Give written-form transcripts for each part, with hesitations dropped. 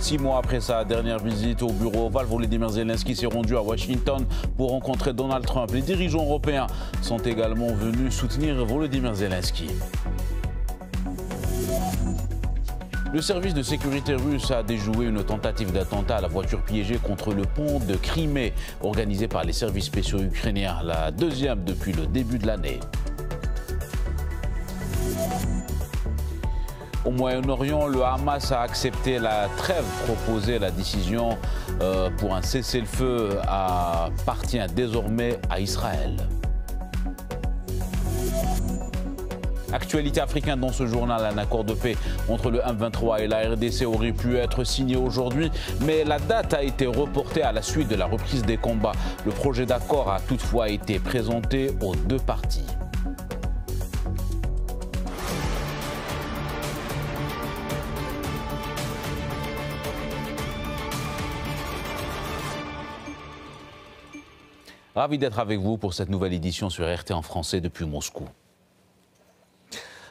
6 mois après sa dernière visite au bureau ovale, Volodymyr Zelensky s'est rendu à Washington pour rencontrer Donald Trump. Les dirigeants européens sont également venus soutenir Volodymyr Zelensky. Le service de sécurité russe a déjoué une tentative d'attentat à la voiture piégée contre le pont de Crimée, organisée par les services spéciaux ukrainiens, la deuxième depuis le début de l'année. Au Moyen-Orient, le Hamas a accepté la trêve proposée. La décision pour un cessez-le-feu appartient désormais à Israël. Actualité africaine dans ce journal, un accord de paix entre le M23 et la RDC aurait pu être signé aujourd'hui, mais la date a été reportée à la suite de la reprise des combats. Le projet d'accord a toutefois été présenté aux deux parties. Ravi d'être avec vous pour cette nouvelle édition sur RT en français depuis Moscou.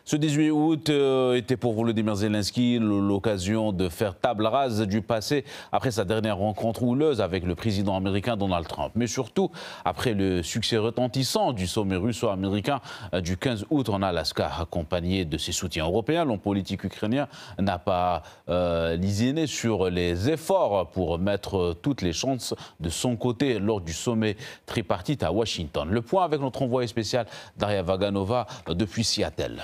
Ce 18 août était pour Volodymyr Zelensky l'occasion de faire table rase du passé après sa dernière rencontre houleuse avec le président américain Donald Trump. Mais surtout après le succès retentissant du sommet russo-américain du 15 août en Alaska, accompagné de ses soutiens européens. L'homme politique ukrainien n'a pas lésiné sur les efforts pour mettre toutes les chances de son côté lors du sommet tripartite à Washington. Le point avec notre envoyé spécial Daria Vaganova depuis Seattle.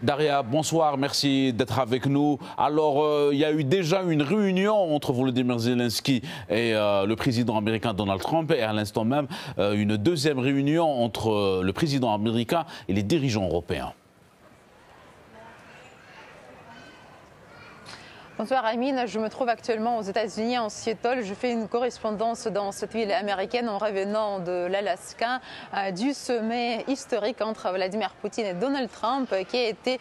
Daria, bonsoir, merci d'être avec nous. Alors, il y a eu déjà une réunion entre Volodymyr Zelensky et le président américain Donald Trump, et à l'instant même, une deuxième réunion entre le président américain et les dirigeants européens. Bonsoir Amine, je me trouve actuellement aux États-Unis, en Seattle. Je fais une correspondance dans cette ville américaine en revenant de l'Alaska, du sommet historique entre Vladimir Poutine et Donald Trump, qui a été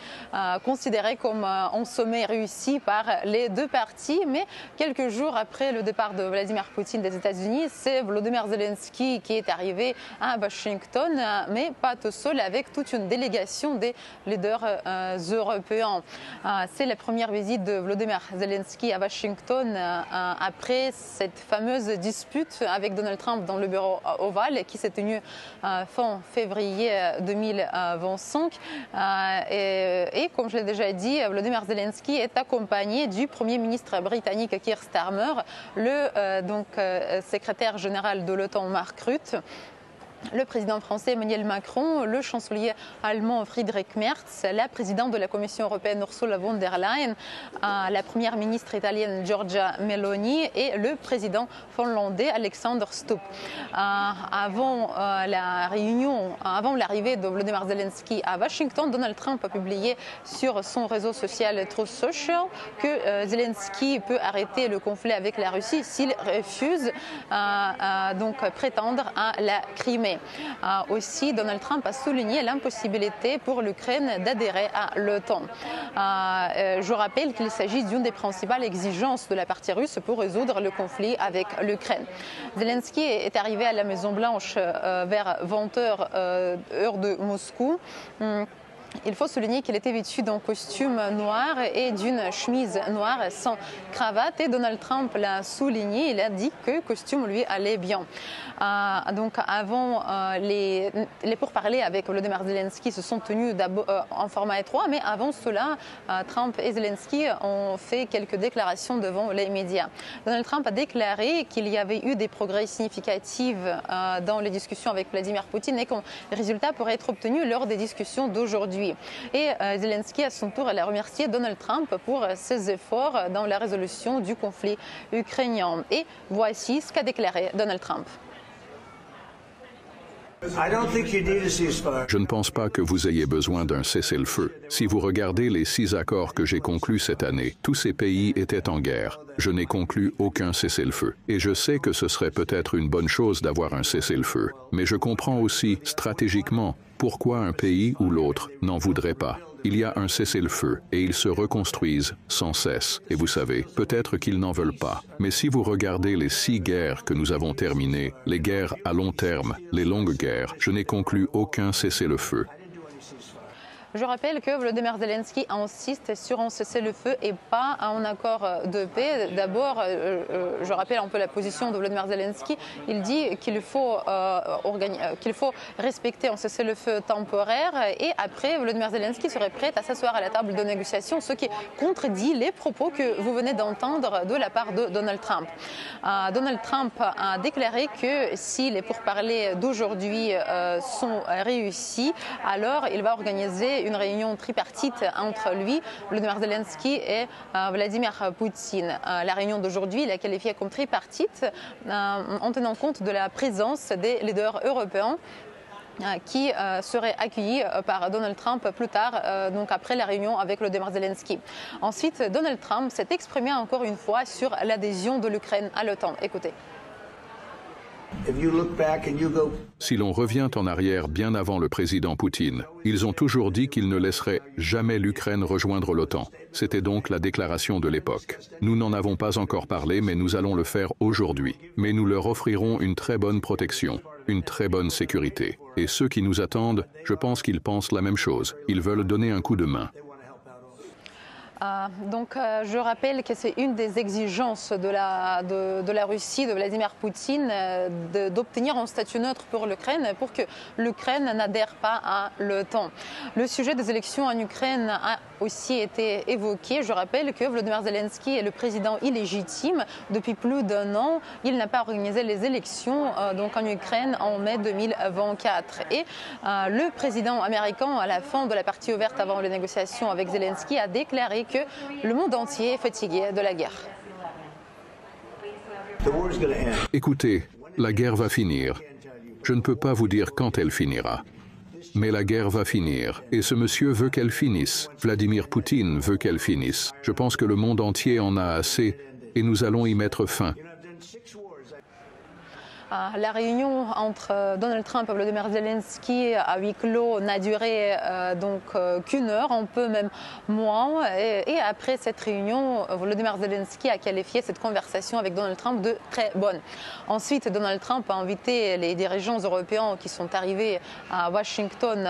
considéré comme un sommet réussi par les deux parties. Mais quelques jours après le départ de Vladimir Poutine des États-Unis, c'est Volodymyr Zelensky qui est arrivé à Washington, mais pas tout seul, avec toute une délégation des leaders européens. C'est la première visite de Volodymyr Zelensky à Washington après cette fameuse dispute avec Donald Trump dans le bureau ovale qui s'est tenue fin février 2025. Et comme je l'ai déjà dit, Volodymyr Zelensky est accompagné du Premier ministre britannique Keir Starmer, le secrétaire général de l'OTAN Mark Rutte, le président français Emmanuel Macron, le chancelier allemand Friedrich Merz, la présidente de la Commission européenne Ursula von der Leyen, la première ministre italienne Giorgia Meloni et le président finlandais Alexander Stubb. Avant l'arrivée de Volodymyr Zelensky à Washington, Donald Trump a publié sur son réseau social Truth Social que Zelensky peut arrêter le conflit avec la Russie s'il refuse prétendre à la Crimée. Aussi, Donald Trump a souligné l'impossibilité pour l'Ukraine d'adhérer à l'OTAN. Je rappelle qu'il s'agit d'une des principales exigences de la partie russe pour résoudre le conflit avec l'Ukraine. Zelensky est arrivé à la Maison-Blanche vers 20h heure de Moscou. Il faut souligner qu'il était vêtu d'un costume noir et d'une chemise noire sans cravate. Et Donald Trump l'a souligné, il a dit que le costume lui allait bien. Donc avant, les pourparlers avec Volodymyr Zelensky se sont tenus en format étroit, mais avant cela, Trump et Zelensky ont fait quelques déclarations devant les médias. Donald Trump a déclaré qu'il y avait eu des progrès significatifs dans les discussions avec Vladimir Poutine et qu'un résultat pourrait être obtenu lors des discussions d'aujourd'hui. Et Zelensky, à son tour, a remercié Donald Trump pour ses efforts dans la résolution du conflit ukrainien. Et voici ce qu'a déclaré Donald Trump. Je ne pense pas que vous ayez besoin d'un cessez-le-feu. Si vous regardez les 6 accords que j'ai conclus cette année, tous ces pays étaient en guerre. Je n'ai conclu aucun cessez-le-feu. Et je sais que ce serait peut-être une bonne chose d'avoir un cessez-le-feu. Mais je comprends aussi, stratégiquement, pourquoi un pays ou l'autre n'en voudrait pas. Il y a un cessez-le-feu et ils se reconstruisent sans cesse. Et vous savez, peut-être qu'ils n'en veulent pas. Mais si vous regardez les 6 guerres que nous avons terminées, les guerres à long terme, les longues guerres, je n'ai conclu aucun cessez-le-feu. Je rappelle que Volodymyr Zelensky insiste sur un cessez-le-feu et pas un accord de paix. D'abord, je rappelle un peu la position de Volodymyr Zelensky. Il dit qu'il faut respecter un cessez-le-feu temporaire et après, Volodymyr Zelensky serait prêt à s'asseoir à la table de négociation, ce qui contredit les propos que vous venez d'entendre de la part de Donald Trump. Donald Trump a déclaré que si les pourparlers d'aujourd'hui sont réussis, alors il va organiser une réunion tripartite entre lui, Volodymyr Zelensky et Vladimir Poutine. La réunion d'aujourd'hui, il a qualifiée comme tripartite en tenant compte de la présence des leaders européens qui serait accueilli par Donald Trump plus tard, donc après la réunion avec Volodymyr Zelensky. Ensuite, Donald Trump s'est exprimé encore une fois sur l'adhésion de l'Ukraine à l'OTAN. Écoutez. Si l'on revient en arrière bien avant le président Poutine, ils ont toujours dit qu'ils ne laisseraient jamais l'Ukraine rejoindre l'OTAN. C'était donc la déclaration de l'époque. Nous n'en avons pas encore parlé, mais nous allons le faire aujourd'hui. Mais nous leur offrirons une très bonne protection, une très bonne sécurité. Et ceux qui nous attendent, je pense qu'ils pensent la même chose. Ils veulent donner un coup de main. Je rappelle que c'est une des exigences de la Russie, de Vladimir Poutine, d'obtenir un statut neutre pour l'Ukraine, pour que l'Ukraine n'adhère pas à l'OTAN. Le sujet des élections en Ukraine a aussi été évoqué. Je rappelle que Volodymyr Zelensky est le président illégitime depuis plus d'un an. Il n'a pas organisé les élections en Ukraine en mai 2024. Et le président américain, à la fin de la partie ouverte avant les négociations avec Zelensky, a déclaré que le monde entier est fatigué de la guerre. Écoutez, la guerre va finir. Je ne peux pas vous dire quand elle finira. Mais la guerre va finir, et ce monsieur veut qu'elle finisse. Vladimir Poutine veut qu'elle finisse. Je pense que le monde entier en a assez, et nous allons y mettre fin. La réunion entre Donald Trump et Volodymyr Zelensky à huis clos n'a duré qu'une heure, un peu même moins. Et après cette réunion, Volodymyr Zelensky a qualifié cette conversation avec Donald Trump de très bonne. Ensuite, Donald Trump a invité les dirigeants européens qui sont arrivés à Washington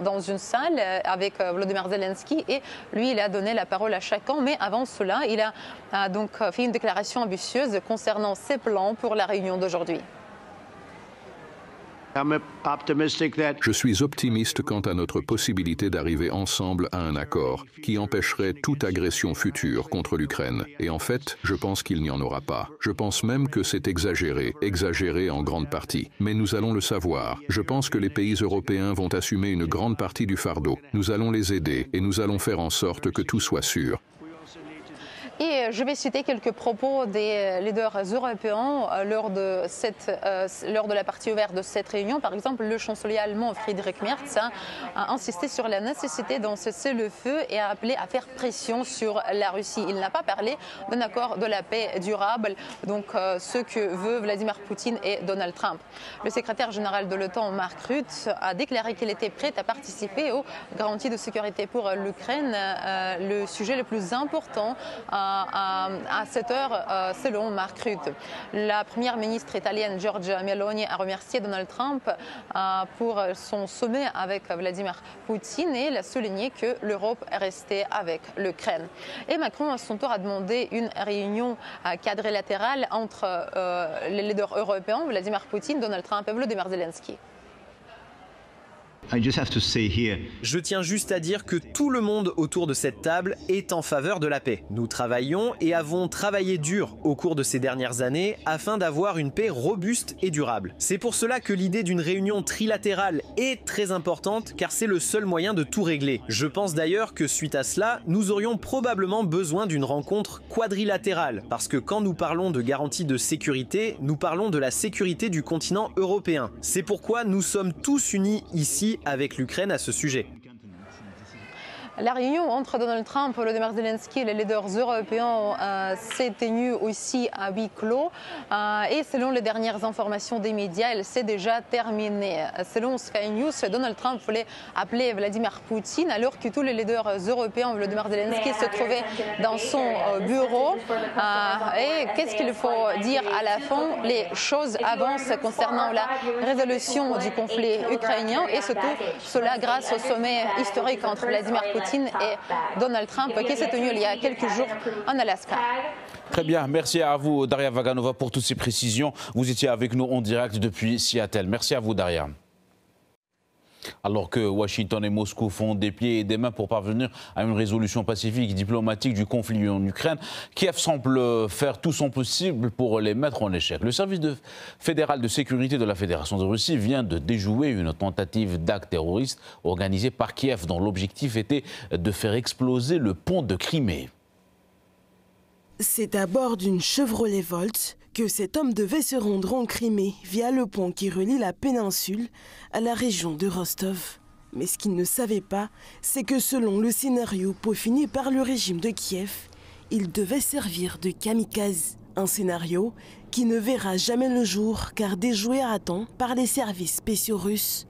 dans une salle avec Volodymyr Zelensky et lui, il a donné la parole à chacun. Mais avant cela, il a fait une déclaration ambitieuse concernant ses plans pour la réunion d'aujourd'hui. Je suis optimiste quant à notre possibilité d'arriver ensemble à un accord qui empêcherait toute agression future contre l'Ukraine. Et en fait, je pense qu'il n'y en aura pas. Je pense même que c'est exagéré en grande partie. Mais nous allons le savoir. Je pense que les pays européens vont assumer une grande partie du fardeau. Nous allons les aider et nous allons faire en sorte que tout soit sûr. Et je vais citer quelques propos des leaders européens lors de la partie ouverte de cette réunion. Par exemple, le chancelier allemand Friedrich Merz a insisté sur la nécessité d'un cessez-le-feu et a appelé à faire pression sur la Russie. Il n'a pas parlé d'un accord de la paix durable, ce que veut Vladimir Poutine et Donald Trump. Le secrétaire général de l'OTAN, Mark Rutte, a déclaré qu'il était prêt à participer aux garanties de sécurité pour l'Ukraine, le sujet le plus important à cette heure, selon Mark Rutte. La première ministre italienne Giorgia Meloni a remercié Donald Trump pour son sommet avec Vladimir Poutine et il a souligné que l'Europe est restée avec l'Ukraine. Et Macron, à son tour, a demandé une réunion quadrilatérale entre les leaders européens, Vladimir Poutine, Donald Trump et Volodymyr Zelensky. Je tiens juste à dire que tout le monde autour de cette table est en faveur de la paix. Nous travaillons et avons travaillé dur au cours de ces dernières années afin d'avoir une paix robuste et durable. C'est pour cela que l'idée d'une réunion trilatérale est très importante car c'est le seul moyen de tout régler. Je pense d'ailleurs que suite à cela, nous aurions probablement besoin d'une rencontre quadrilatérale parce que quand nous parlons de garantie de sécurité, nous parlons de la sécurité du continent européen. C'est pourquoi nous sommes tous unis ici avec l'Ukraine à ce sujet. La réunion entre Donald Trump, Volodymyr Zelensky et les leaders européens s'est tenue aussi à huis clos. Et selon les dernières informations des médias, elle s'est déjà terminée. Selon Sky News, Donald Trump voulait appeler Vladimir Poutine alors que tous les leaders européens, Volodymyr Zelensky, se trouvaient dans son bureau. Et qu'est-ce qu'il faut dire à la fin? Les choses avancent concernant la résolution du conflit ukrainien et surtout cela grâce au sommet historique entre Vladimir Poutine et Donald Trump qui s'est tenu il y a quelques jours en Alaska. Très bien, merci à vous Daria Vaganova pour toutes ces précisions. Vous étiez avec nous en direct depuis Seattle. Merci à vous Daria. Alors que Washington et Moscou font des pieds et des mains pour parvenir à une résolution pacifique et diplomatique du conflit en Ukraine, Kiev semble faire tout son possible pour les mettre en échec. Le service fédéral de sécurité de la Fédération de Russie vient de déjouer une tentative d'acte terroriste organisée par Kiev dont l'objectif était de faire exploser le pont de Crimée. C'est à bord d'une Chevrolet Volt que cet homme devait se rendre en Crimée via le pont qui relie la péninsule à la région de Rostov. Mais ce qu'il ne savait pas, c'est que selon le scénario peaufiné par le régime de Kiev, il devait servir de kamikaze. Un scénario qui ne verra jamais le jour car déjoué à temps par les services spéciaux russes.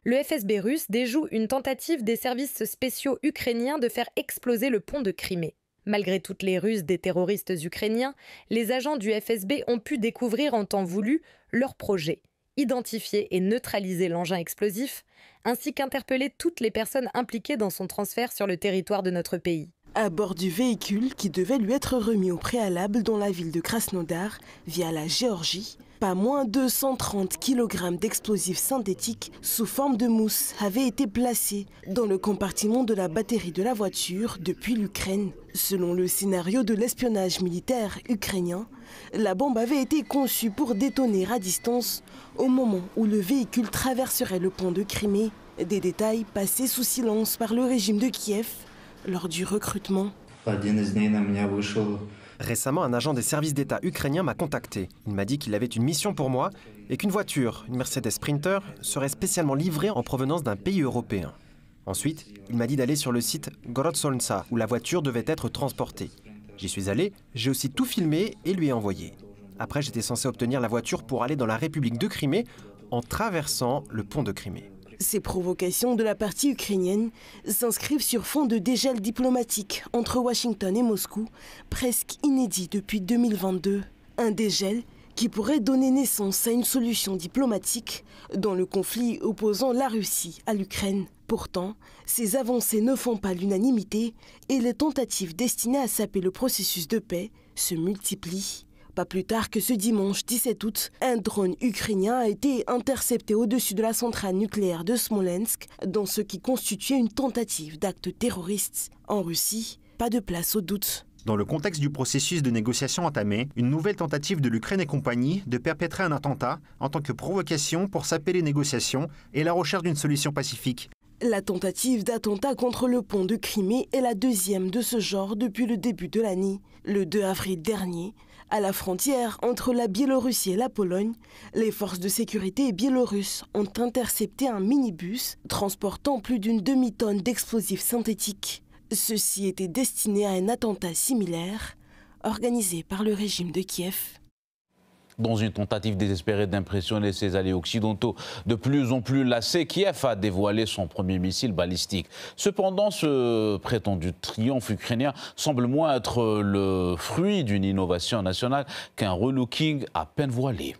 Le FSB russe déjoue une tentative des services spéciaux ukrainiens de faire exploser le pont de Crimée. Malgré toutes les ruses des terroristes ukrainiens, les agents du FSB ont pu découvrir en temps voulu leur projet, identifier et neutraliser l'engin explosif, ainsi qu'interpeller toutes les personnes impliquées dans son transfert sur le territoire de notre pays. À bord du véhicule qui devait lui être remis au préalable dans la ville de Krasnodar via la Géorgie, pas moins de 130 kg d'explosifs synthétiques sous forme de mousse avaient été placés dans le compartiment de la batterie de la voiture depuis l'Ukraine. Selon le scénario de l'espionnage militaire ukrainien, la bombe avait été conçue pour détonner à distance au moment où le véhicule traverserait le pont de Crimée. Des détails passés sous silence par le régime de Kiev lors du recrutement. Récemment, un agent des services d'État ukrainiens m'a contacté. Il m'a dit qu'il avait une mission pour moi et qu'une voiture, une Mercedes Sprinter, serait spécialement livrée en provenance d'un pays européen. Ensuite, il m'a dit d'aller sur le site Gorodsolnsa, où la voiture devait être transportée. J'y suis allé, j'ai aussi tout filmé et lui ai envoyé. Après, j'étais censé obtenir la voiture pour aller dans la République de Crimée en traversant le pont de Crimée. Ces provocations de la partie ukrainienne s'inscrivent sur fond de dégel diplomatique entre Washington et Moscou, presque inédit depuis 2022. Un dégel qui pourrait donner naissance à une solution diplomatique dans le conflit opposant la Russie à l'Ukraine. Pourtant, ces avancées ne font pas l'unanimité et les tentatives destinées à saper le processus de paix se multiplient. Pas plus tard que ce dimanche 17 août, un drone ukrainien a été intercepté au-dessus de la centrale nucléaire de Smolensk dans ce qui constituait une tentative d'acte terroriste. En Russie, pas de place au doute. Dans le contexte du processus de négociation entamé, une nouvelle tentative de l'Ukraine et compagnie de perpétrer un attentat en tant que provocation pour saper les négociations et la recherche d'une solution pacifique. La tentative d'attentat contre le pont de Crimée est la deuxième de ce genre depuis le début de l'année. Le 2 avril dernier, à la frontière entre la Biélorussie et la Pologne, les forces de sécurité biélorusses ont intercepté un minibus transportant plus d'une demi-tonne d'explosifs synthétiques. Ceci était destiné à un attentat similaire organisé par le régime de Kiev. Dans une tentative désespérée d'impressionner ses alliés occidentaux de plus en plus lassés, Kiev a dévoilé son premier missile balistique. Cependant, ce prétendu triomphe ukrainien semble moins être le fruit d'une innovation nationale qu'un relooking à peine voilé.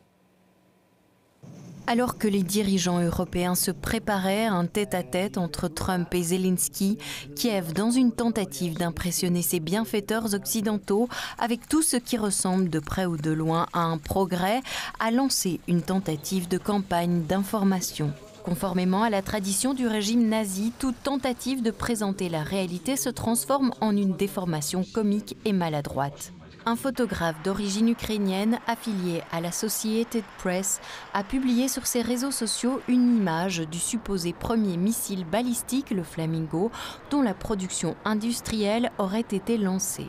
Alors que les dirigeants européens se préparaient à un tête-à-tête entre Trump et Zelensky, Kiev, dans une tentative d'impressionner ses bienfaiteurs occidentaux avec tout ce qui ressemble de près ou de loin à un progrès, a lancé une tentative de campagne d'information. Conformément à la tradition du régime nazi, toute tentative de présenter la réalité se transforme en une déformation comique et maladroite. Un photographe d'origine ukrainienne affilié à l'Associated Press a publié sur ses réseaux sociaux une image du supposé premier missile balistique, le Flamingo, dont la production industrielle aurait été lancée.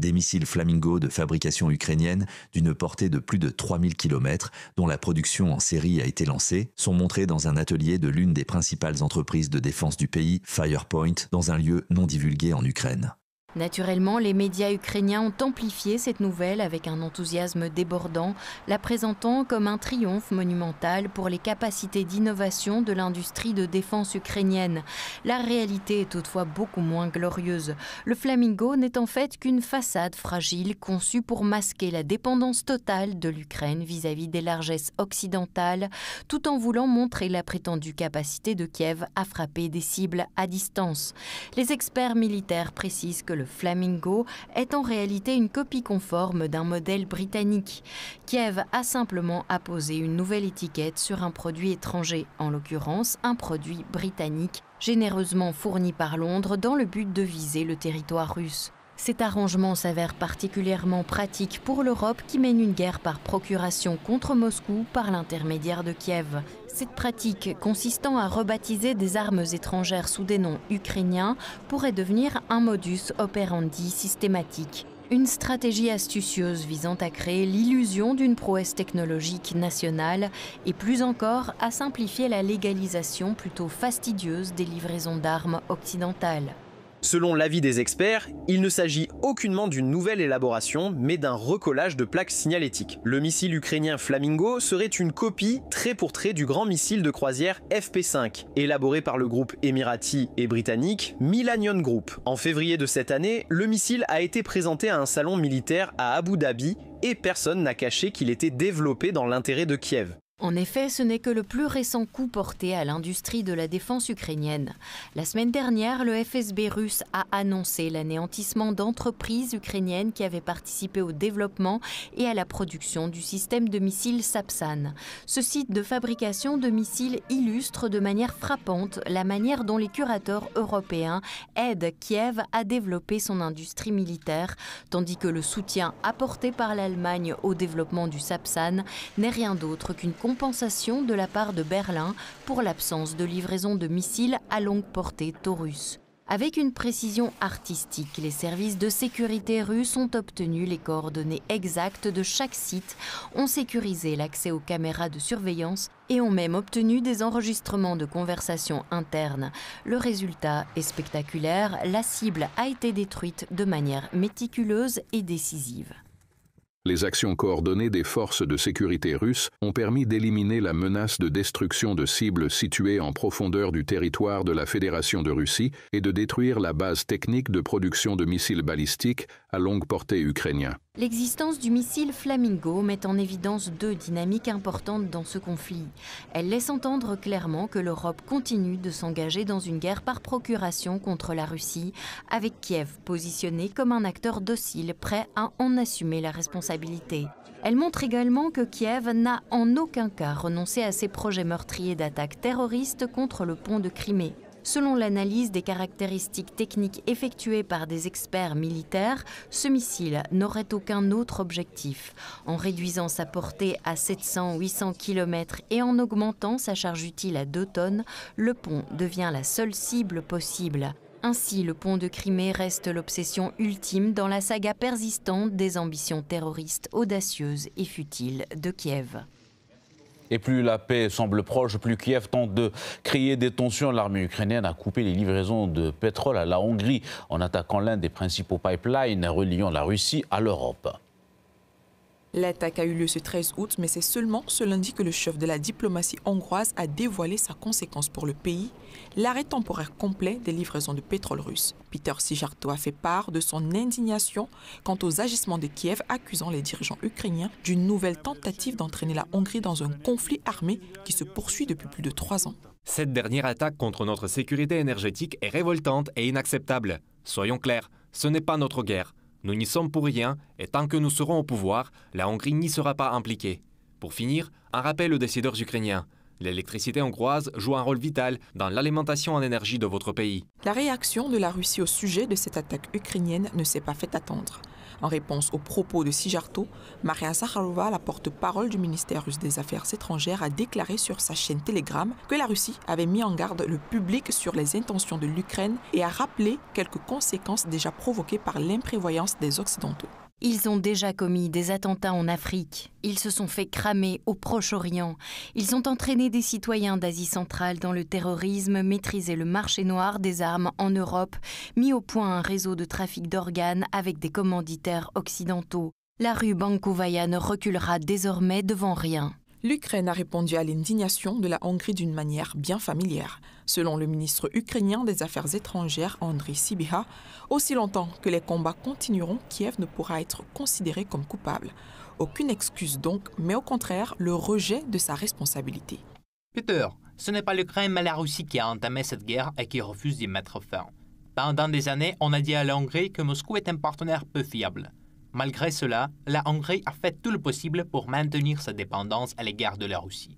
Des missiles Flamingo de fabrication ukrainienne d'une portée de plus de 3000 km, dont la production en série a été lancée, sont montrés dans un atelier de l'une des principales entreprises de défense du pays, Firepoint, dans un lieu non divulgué en Ukraine. Naturellement, les médias ukrainiens ont amplifié cette nouvelle avec un enthousiasme débordant, la présentant comme un triomphe monumental pour les capacités d'innovation de l'industrie de défense ukrainienne. La réalité est toutefois beaucoup moins glorieuse. Le Flamingo n'est en fait qu'une façade fragile conçue pour masquer la dépendance totale de l'Ukraine vis-à-vis des largesses occidentales, tout en voulant montrer la prétendue capacité de Kiev à frapper des cibles à distance. Les experts militaires précisent que le Flamingo est en réalité une copie conforme d'un modèle britannique. Kiev a simplement apposé une nouvelle étiquette sur un produit étranger, en l'occurrence un produit britannique, généreusement fourni par Londres dans le but de viser le territoire russe. Cet arrangement s'avère particulièrement pratique pour l'Europe qui mène une guerre par procuration contre Moscou par l'intermédiaire de Kiev. Cette pratique, consistant à rebaptiser des armes étrangères sous des noms ukrainiens, pourrait devenir un modus operandi systématique. Une stratégie astucieuse visant à créer l'illusion d'une prouesse technologique nationale et plus encore à simplifier la légalisation plutôt fastidieuse des livraisons d'armes occidentales. Selon l'avis des experts, il ne s'agit aucunement d'une nouvelle élaboration, mais d'un recollage de plaques signalétiques. Le missile ukrainien Flamingo serait une copie trait pour trait du grand missile de croisière FP5, élaboré par le groupe émirati et britannique Millennium Group. En février de cette année, le missile a été présenté à un salon militaire à Abu Dhabi et personne n'a caché qu'il était développé dans l'intérêt de Kiev. En effet, ce n'est que le plus récent coup porté à l'industrie de la défense ukrainienne. La semaine dernière, le FSB russe a annoncé l'anéantissement d'entreprises ukrainiennes qui avaient participé au développement et à la production du système de missiles Sapsan. Ce site de fabrication de missiles illustre de manière frappante la manière dont les curateurs européens aident Kiev à développer son industrie militaire, tandis que le soutien apporté par l'Allemagne au développement du Sapsan n'est rien d'autre qu'une compensation de la part de Berlin pour l'absence de livraison de missiles à longue portée Taurus. Avec une précision artistique, les services de sécurité russes ont obtenu les coordonnées exactes de chaque site, ont sécurisé l'accès aux caméras de surveillance et ont même obtenu des enregistrements de conversations internes. Le résultat est spectaculaire, la cible a été détruite de manière méticuleuse et décisive. Les actions coordonnées des forces de sécurité russes ont permis d'éliminer la menace de destruction de cibles situées en profondeur du territoire de la Fédération de Russie et de détruire la base technique de production de missiles balistiques à longue portée ukrainiens. L'existence du missile Flamingo met en évidence deux dynamiques importantes dans ce conflit. Elle laisse entendre clairement que l'Europe continue de s'engager dans une guerre par procuration contre la Russie, avec Kiev positionné comme un acteur docile prêt à en assumer la responsabilité. Elle montre également que Kiev n'a en aucun cas renoncé à ses projets meurtriers d'attaques terroristes contre le pont de Crimée. Selon l'analyse des caractéristiques techniques effectuées par des experts militaires, ce missile n'aurait aucun autre objectif. En réduisant sa portée à 700-800 km et en augmentant sa charge utile à 2 tonnes, le pont devient la seule cible possible. Ainsi, le pont de Crimée reste l'obsession ultime dans la saga persistante des ambitions terroristes audacieuses et futiles de Kiev. Et plus la paix semble proche, plus Kiev tente de créer des tensions. L'armée ukrainienne a coupé les livraisons de pétrole à la Hongrie en attaquant l'un des principaux pipelines reliant la Russie à l'Europe. L'attaque a eu lieu ce 13 août, mais c'est seulement ce lundi que le chef de la diplomatie hongroise a dévoilé sa conséquence pour le pays, l'arrêt temporaire complet des livraisons de pétrole russe. Peter Szijjártó a fait part de son indignation quant aux agissements de Kiev, accusant les dirigeants ukrainiens d'une nouvelle tentative d'entraîner la Hongrie dans un conflit armé qui se poursuit depuis plus de 3 ans. Cette dernière attaque contre notre sécurité énergétique est révoltante et inacceptable. Soyons clairs, ce n'est pas notre guerre. Nous n'y sommes pour rien et tant que nous serons au pouvoir, la Hongrie n'y sera pas impliquée. Pour finir, un rappel aux décideurs ukrainiens. L'électricité hongroise joue un rôle vital dans l'alimentation en énergie de votre pays. La réaction de la Russie au sujet de cette attaque ukrainienne ne s'est pas fait attendre. En réponse aux propos de Syjarto, Maria Zakharova, la porte-parole du ministère russe des Affaires étrangères, a déclaré sur sa chaîne Telegram que la Russie avait mis en garde le public sur les intentions de l'Ukraine et a rappelé quelques conséquences déjà provoquées par l'imprévoyance des Occidentaux. Ils ont déjà commis des attentats en Afrique. Ils se sont fait cramer au Proche-Orient. Ils ont entraîné des citoyens d'Asie centrale dans le terrorisme, maîtrisé le marché noir des armes en Europe, mis au point un réseau de trafic d'organes avec des commanditaires occidentaux. La rue Bankova ne reculera désormais devant rien. L'Ukraine a répondu à l'indignation de la Hongrie d'une manière bien familière. Selon le ministre ukrainien des Affaires étrangères, Andriy Sybiha, aussi longtemps que les combats continueront, Kiev ne pourra être considéré comme coupable. Aucune excuse donc, mais au contraire, le rejet de sa responsabilité. Peter, ce n'est pas l'Ukraine mais la Russie qui a entamé cette guerre et qui refuse d'y mettre fin. Pendant des années, on a dit à la Hongrie que Moscou est un partenaire peu fiable. Malgré cela, la Hongrie a fait tout le possible pour maintenir sa dépendance à l'égard de la Russie.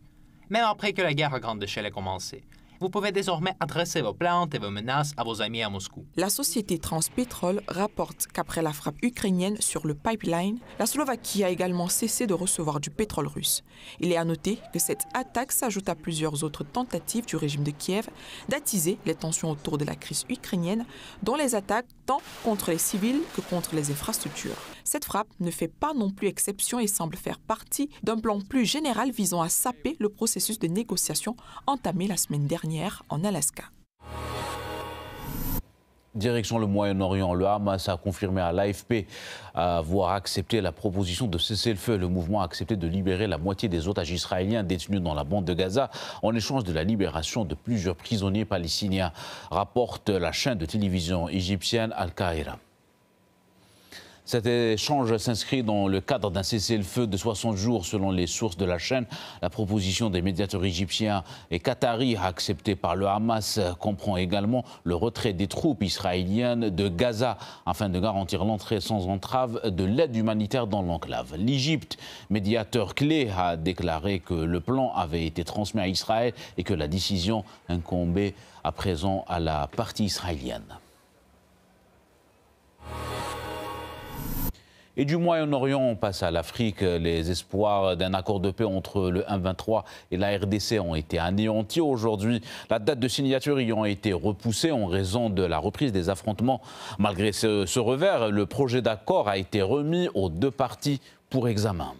Même après que la guerre à grande échelle a commencé. Vous pouvez désormais adresser vos plaintes et vos menaces à vos amis à Moscou. La société Transpétrol rapporte qu'après la frappe ukrainienne sur le pipeline, la Slovaquie a également cessé de recevoir du pétrole russe. Il est à noter que cette attaque s'ajoute à plusieurs autres tentatives du régime de Kiev d'attiser les tensions autour de la crise ukrainienne, dont les attaques tant contre les civils que contre les infrastructures. Cette frappe ne fait pas non plus exception et semble faire partie d'un plan plus général visant à saper le processus de négociation entamé la semaine dernière en Alaska. Direction le Moyen-Orient, le Hamas a confirmé à l'AFP avoir accepté la proposition de cessez-le-feu. Le mouvement a accepté de libérer la moitié des otages israéliens détenus dans la bande de Gaza en échange de la libération de plusieurs prisonniers palestiniens, rapporte la chaîne de télévision égyptienne Al-Qahira. Cet échange s'inscrit dans le cadre d'un cessez-le-feu de 60 jours selon les sources de la chaîne. La proposition des médiateurs égyptiens et qataris acceptée par le Hamas comprend également le retrait des troupes israéliennes de Gaza afin de garantir l'entrée sans entrave de l'aide humanitaire dans l'enclave. L'Égypte, médiateur clé, a déclaré que le plan avait été transmis à Israël et que la décision incombait à présent à la partie israélienne. Et du Moyen-Orient, on passe à l'Afrique. Les espoirs d'un accord de paix entre le M23 et la RDC ont été anéantis aujourd'hui. La date de signature ayant été repoussée en raison de la reprise des affrontements. Malgré ce revers, le projet d'accord a été remis aux deux parties pour examen.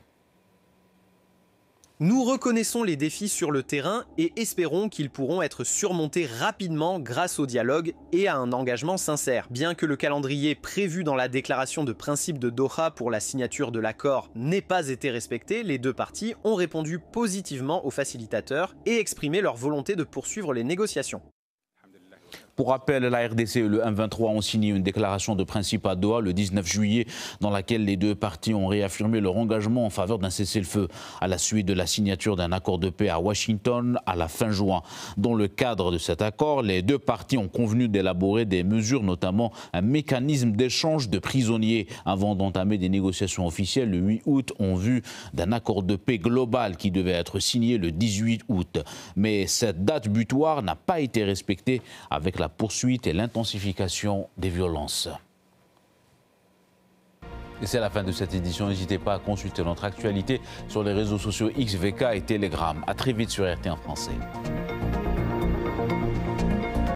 Nous reconnaissons les défis sur le terrain et espérons qu'ils pourront être surmontés rapidement grâce au dialogue et à un engagement sincère. Bien que le calendrier prévu dans la déclaration de principe de Doha pour la signature de l'accord n'ait pas été respecté, les deux parties ont répondu positivement aux facilitateurs et exprimé leur volonté de poursuivre les négociations. Pour rappel, la RDC et le M23 ont signé une déclaration de principe à Doha le 19 juillet dans laquelle les deux parties ont réaffirmé leur engagement en faveur d'un cessez-le-feu à la suite de la signature d'un accord de paix à Washington à la fin juin. Dans le cadre de cet accord, les deux parties ont convenu d'élaborer des mesures, notamment un mécanisme d'échange de prisonniers avant d'entamer des négociations officielles le 8 août en vue d'un accord de paix global qui devait être signé le 18 août. Mais cette date butoir n'a pas été respectée avec la poursuite et l'intensification des violences. Et c'est la fin de cette édition. N'hésitez pas à consulter notre actualité sur les réseaux sociaux XVK et Telegram. À très vite sur RT en français.